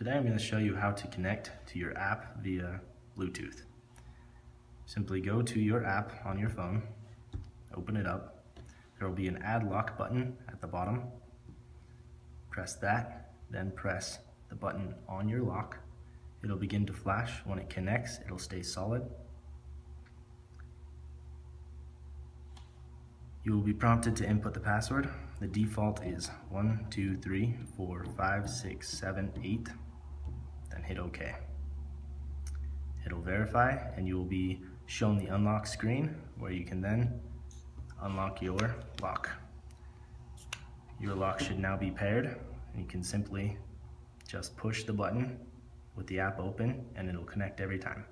Today I'm going to show you how to connect to your app via Bluetooth. Simply go to your app on your phone, open it up. There will be an add lock button at the bottom. Press that, then press the button on your lock. It'll begin to flash. When it connects, it'll stay solid. You will be prompted to input the password. The default is 1, 2, 3, 4, 5, 6, 7, 8. Then hit OK. It'll verify and you will be shown the unlock screen where you can then unlock your lock. Your lock should now be paired and you can simply just push the button with the app open and it'll connect every time.